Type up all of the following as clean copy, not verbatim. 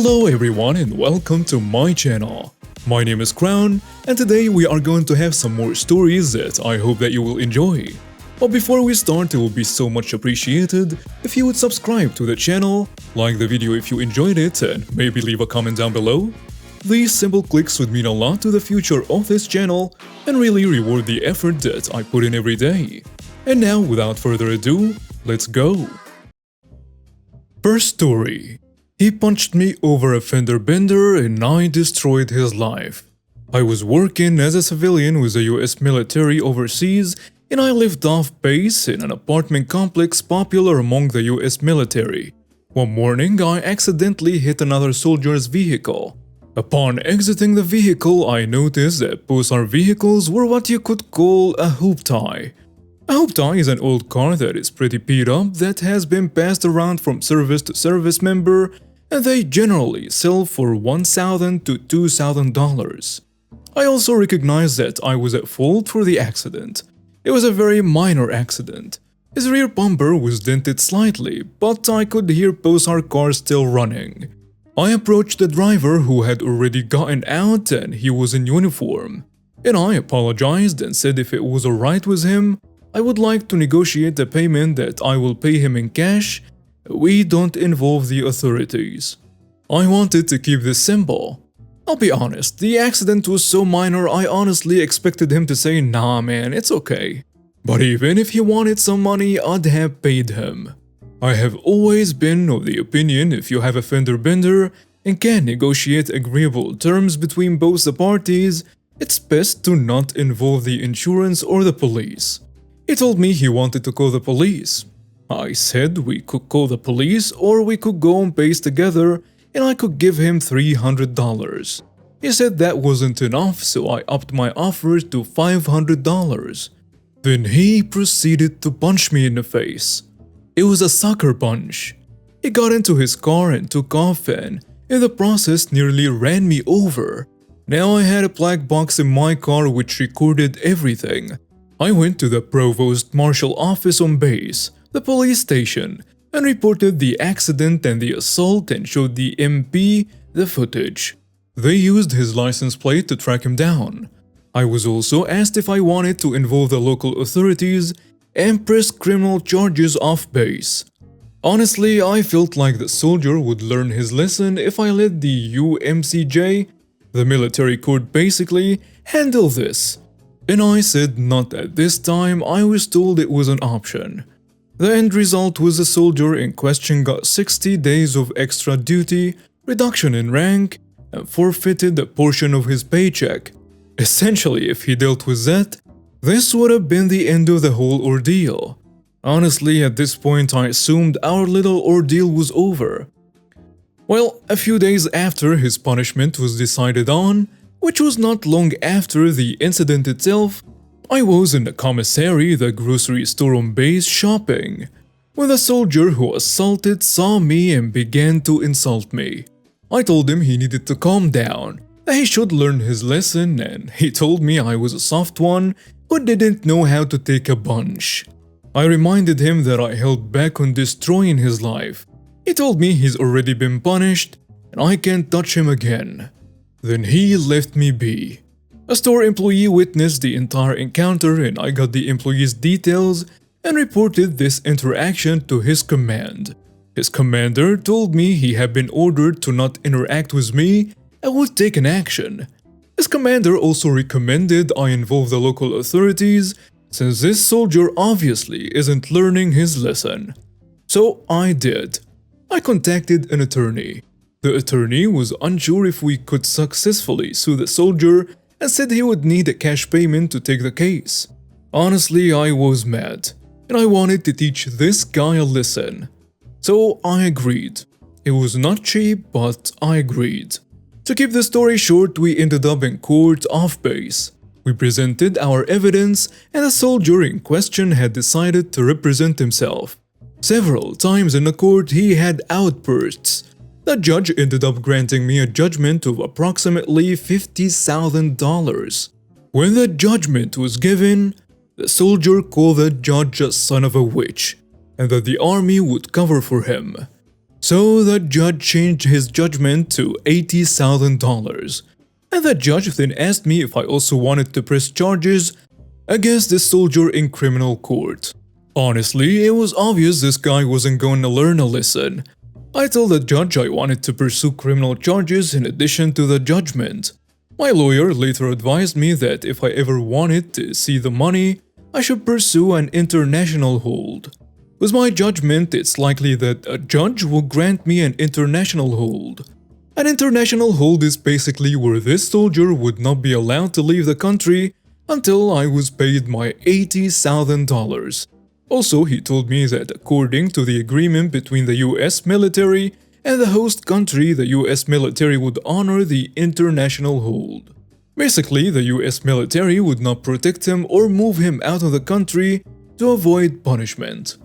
Hello everyone and welcome to my channel. My name is Crown and today we are going to have some more stories that I hope that you will enjoy. But before we start, it would be so much appreciated if you would subscribe to the channel, like the video if you enjoyed it, and maybe leave a comment down below. These simple clicks would mean a lot to the future of this channel and really reward the effort that I put in every day. And now, without further ado, let's go! First story. He punched me over a fender bender and I destroyed his life. I was working as a civilian with the US military overseas and I lived off base in an apartment complex popular among the US military. One morning, I accidentally hit another soldier's vehicle. Upon exiting the vehicle, I noticed that both our vehicles were what you could call a hoop tie. A hoop tie is an old car that is pretty beat up that has been passed around from service to service member, and they generally sell for $1,000 to $2,000. I also recognized that I was at fault for the accident. It was a very minor accident. His rear bumper was dented slightly, but I could hear both our cars still running. I approached the driver who had already gotten out and he was in uniform. And I apologized and said if it was alright with him, I would like to negotiate the payment that I will pay him in cash. We don't involve the authorities. I wanted to keep this simple. I'll be honest, the accident was so minor I honestly expected him to say, "Nah man, it's okay." But even if he wanted some money, I'd have paid him. I have always been of the opinion if you have a fender bender and can negotiate agreeable terms between both the parties, it's best to not involve the insurance or the police. He told me he wanted to call the police. I said we could call the police or we could go on base together and I could give him $300. He said that wasn't enough, so I upped my offer to $500. Then he proceeded to punch me in the face. It was a sucker punch. He got into his car and took off and, in the process, nearly ran me over. Now I had a black box in my car which recorded everything. I went to the Provost Marshal office on base, the police station, and reported the accident and the assault and showed the MP the footage. They used his license plate to track him down. I was also asked if I wanted to involve the local authorities and press criminal charges off base. Honestly, I felt like the soldier would learn his lesson if I let the UMCJ, the military court basically, handle this. And I said not at this time. I was told it was an option. The end result was the soldier in question got 60 days of extra duty, reduction in rank, and forfeited a portion of his paycheck. Essentially, if he dealt with that, this would have been the end of the whole ordeal. Honestly, at this point I assumed our little ordeal was over. Well, a few days after his punishment was decided on, which was not long after the incident itself, I was in the commissary, the grocery store on base, shopping, when the soldier who assaulted saw me and began to insult me. I told him he needed to calm down, that he should learn his lesson, and he told me I was a soft one who didn't know how to take a punch. I reminded him that I held back on destroying his life. He told me he's already been punished and I can't touch him again. Then he left me be. A store employee witnessed the entire encounter and I got the employee's details and reported this interaction to his command. His commander told me he had been ordered to not interact with me and would take an action. His commander also recommended I involve the local authorities since this soldier obviously isn't learning his lesson. So I did. I contacted an attorney. The attorney was unsure if we could successfully sue the soldier and said he would need a cash payment to take the case. Honestly, I was mad, and I wanted to teach this guy a lesson. So I agreed. It was not cheap, but I agreed. To keep the story short, we ended up in court off base. We presented our evidence, and the soldier in question had decided to represent himself. Several times in the court, he had outbursts. The judge ended up granting me a judgment of approximately $50,000. When the judgment was given, the soldier called the judge a son of a witch, and that the army would cover for him. So the judge changed his judgment to $80,000. And the judge then asked me if I also wanted to press charges against this soldier in criminal court. Honestly, it was obvious this guy wasn't going to learn a lesson. I told the judge I wanted to pursue criminal charges in addition to the judgment. My lawyer later advised me that if I ever wanted to see the money, I should pursue an international hold. With my judgment, it's likely that a judge will grant me an international hold. An international hold is basically where this soldier would not be allowed to leave the country until I was paid my $80,000. Also, he told me that according to the agreement between the US military and the host country, the US military would honor the international hold. Basically, the US military would not protect him or move him out of the country to avoid punishment.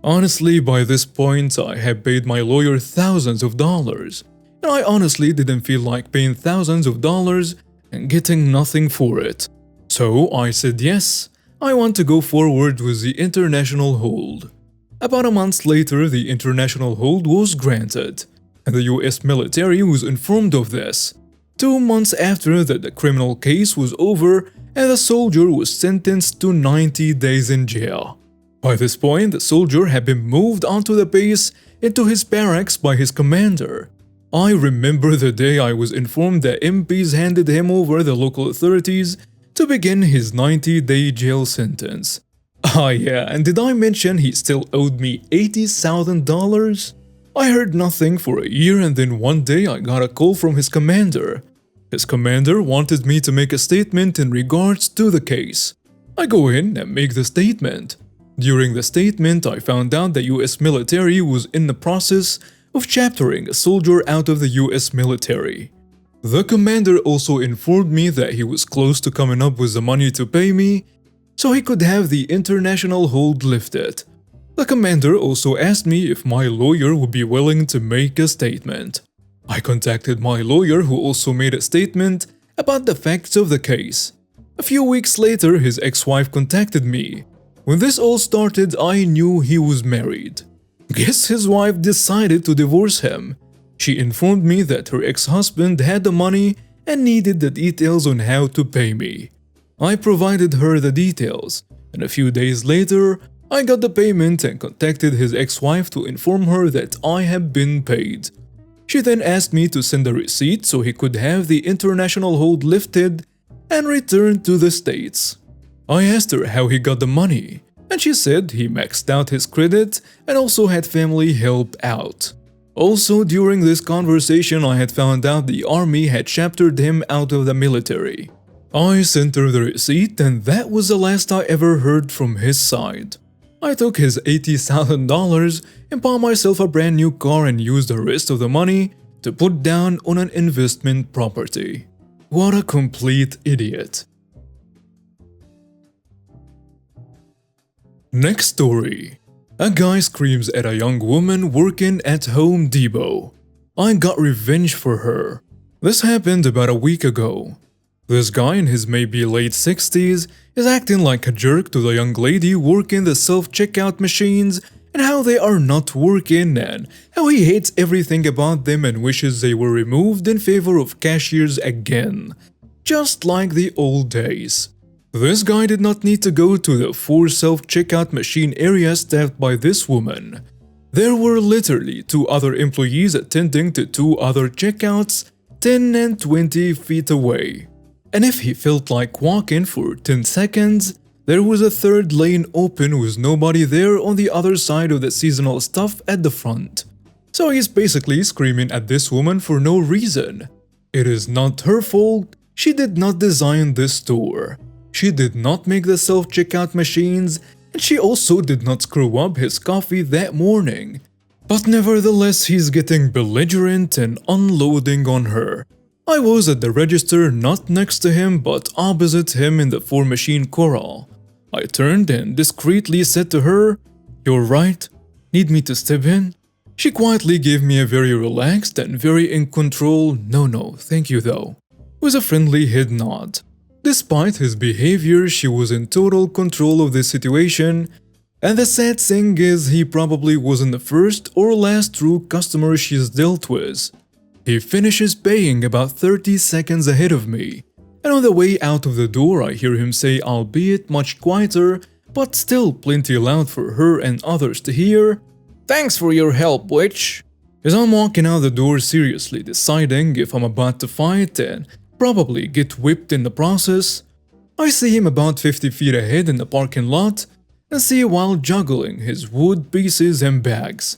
Honestly, by this point, I had paid my lawyer thousands of dollars, and I honestly didn't feel like paying thousands of dollars and getting nothing for it. So I said yes, I want to go forward with the international hold. About a month later, the international hold was granted, and the US military was informed of this. 2 months after that, the criminal case was over and the soldier was sentenced to 90 days in jail. By this point, the soldier had been moved onto the base into his barracks by his commander. I remember the day I was informed that MPs handed him over the local authorities to begin his 90-day jail sentence. Ah yeah, and did I mention he still owed me $80,000? I heard nothing for a year and then one day I got a call from his commander. His commander wanted me to make a statement in regards to the case. I go in and make the statement. During the statement, I found out the US military was in the process of chaptering a soldier out of the US military. The commander also informed me that he was close to coming up with the money to pay me, so he could have the international hold lifted. The commander also asked me if my lawyer would be willing to make a statement. I contacted my lawyer, who also made a statement about the facts of the case. A few weeks later, his ex-wife contacted me. When this all started, I knew he was married. Guess his wife decided to divorce him. She informed me that her ex-husband had the money and needed the details on how to pay me. I provided her the details, and a few days later, I got the payment and contacted his ex-wife to inform her that I had been paid. She then asked me to send a receipt so he could have the international hold lifted and return to the States. I asked her how he got the money, and she said he maxed out his credit and also had family help out. Also, during this conversation, I had found out the army had chaptered him out of the military. I sent her the receipt, and that was the last I ever heard from his side. I took his $80,000 and bought myself a brand new car and used the rest of the money to put down on an investment property. What a complete idiot. Next story. A guy screams at a young woman working at Home Depot. I got revenge for her. This happened about a week ago. This guy in his maybe late 60s is acting like a jerk to the young lady working the self-checkout machines and how they are not working and how he hates everything about them and wishes they were removed in favor of cashiers again. Just like the old days. This guy did not need to go to the 4 self-checkout machine areas staffed by this woman. There were literally 2 other employees attending to 2 other checkouts 10 and 20 feet away. And if he felt like walking for 10 seconds, there was a 3rd lane open with nobody there on the other side of the seasonal stuff at the front. So he's basically screaming at this woman for no reason. It is not her fault. She did not design this store. She did not make the self-checkout machines, and she also did not screw up his coffee that morning. But nevertheless, he's getting belligerent and unloading on her. I was at the register not next to him but opposite him in the 4-machine corral. I turned and discreetly said to her, "You're right, need me to step in?" She quietly gave me a very relaxed and very in control "No, thank you though," with a friendly head nod. Despite his behavior, she was in total control of the situation, And the sad thing is, he probably wasn't the first or last true customer she's dealt with. He finishes paying about 30 seconds ahead of me, and on the way out of the door I hear him say, albeit much quieter, but still plenty loud for her and others to hear, "Thanks for your help, witch." As I'm walking out the door seriously deciding if I'm about to fight and probably get whipped in the process, I see him about 50 feet ahead in the parking lot and see while juggling his wood pieces and bags.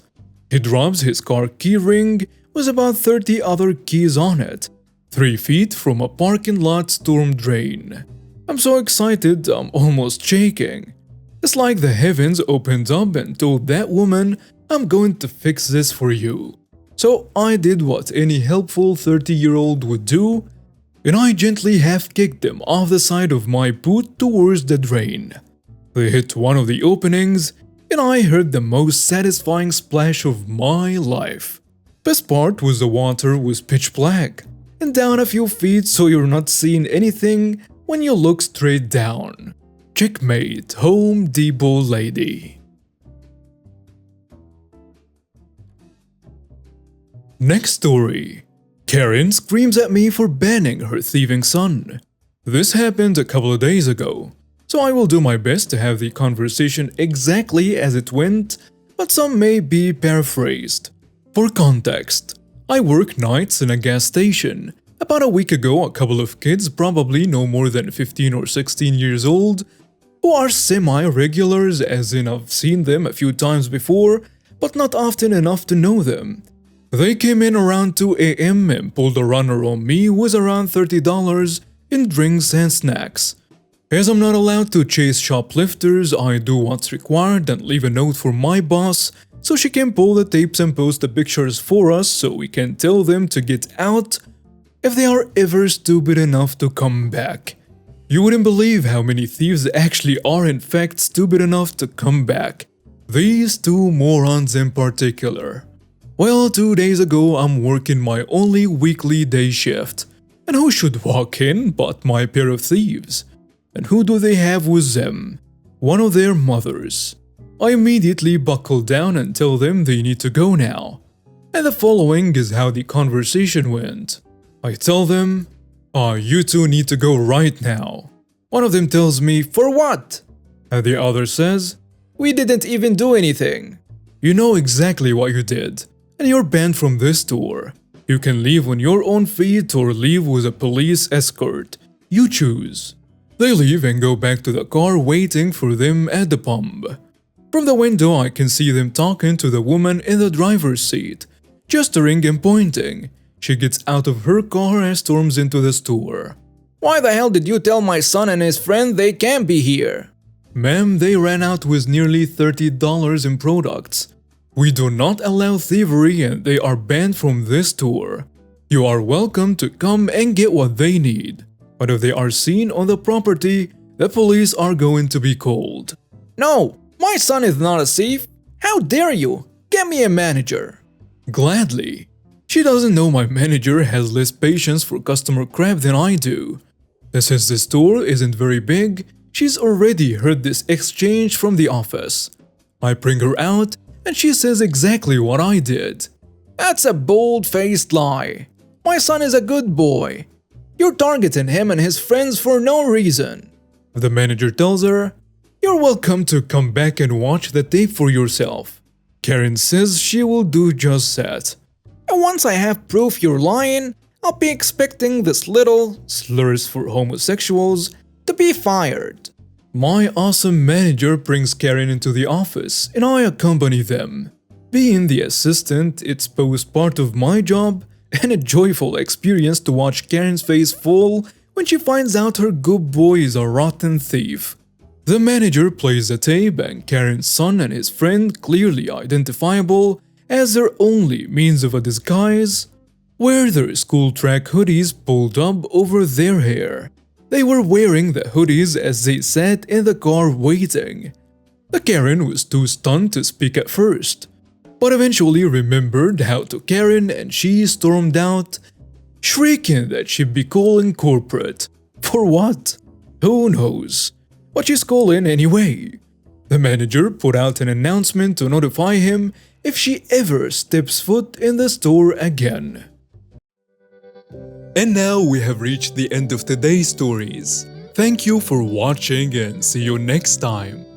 He drops his car key ring with about 30 other keys on it, 3 feet from a parking lot storm drain. I'm so excited I'm almost shaking. It's like the heavens opened up and told that woman, "I'm going to fix this for you." So I did what any helpful 30-year-old would do, and I gently half-kicked them off the side of my boot towards the drain. They hit one of the openings, and I heard the most satisfying splash of my life. Best part was the water was pitch black, and down a few feet so you're not seeing anything when you look straight down. Checkmate, Home Depot lady. Next story. Karen screams at me for banning her thieving son. This happened a couple of days ago, so I will do my best to have the conversation exactly as it went, but some may be paraphrased. For context, I work nights in a gas station. About a week ago, a couple of kids, probably no more than 15 or 16 years old, who are semi-regulars, as in I've seen them a few times before, but not often enough to know them. They came in around 2 a.m. and pulled a runner on me with around $30 in drinks and snacks. As I'm not allowed to chase shoplifters, I do what's required and leave a note for my boss so she can pull the tapes and post the pictures for us so we can tell them to get out if they are ever stupid enough to come back. You wouldn't believe how many thieves actually are in fact stupid enough to come back. These two morons in particular. Well, 2 days ago I'm working my only weekly day shift. And who should walk in but my pair of thieves? And who do they have with them? One of their mothers. I immediately buckle down and tell them they need to go now. And the following is how the conversation went. I tell them, you two need to go right now. One of them tells me, "For what?" And the other says, "We didn't even do anything." You know exactly what you did, and you're banned from this store. You can leave on your own feet or leave with a police escort. You choose. They leave and go back to the car waiting for them at the pump. From the window I can see them talking to the woman in the driver's seat, gesturing and pointing. She gets out of her car and storms into the store. "Why the hell did you tell my son and his friend they can't be here?" "Ma'am, they ran out with nearly $30 in products. We do not allow thievery and they are banned from this store. You are welcome to come and get what they need. But if they are seen on the property, the police are going to be called." "No, my son is not a thief. How dare you? Get me a manager." Gladly. She doesn't know my manager has less patience for customer crap than I do. And since the store isn't very big, she's already heard this exchange from the office. I bring her out and she says exactly what I did. "That's a bold-faced lie. My son is a good boy. You're targeting him and his friends for no reason." The manager tells her, "You're welcome to come back and watch the tape for yourself." Karen says she will do just that. "And once I have proof you're lying, I'll be expecting this little," slurs for homosexuals, "to be fired." My awesome manager brings Karen into the office and I accompany them. Being the assistant, it's both part of my job and a joyful experience to watch Karen's face fall when she finds out her good boy is a rotten thief. The manager plays the tape and Karen's son and his friend, clearly identifiable as their only means of a disguise, wear their school track hoodies pulled up over their hair. They were wearing the hoodies as they sat in the car waiting. The Karen was too stunned to speak at first, but eventually remembered how to Karen and she stormed out, shrieking that she'd be calling corporate. For what? Who knows? But she's calling anyway. The manager put out an announcement to notify him if she ever steps foot in the store again. And now we have reached the end of today's stories. Thank you for watching and see you next time.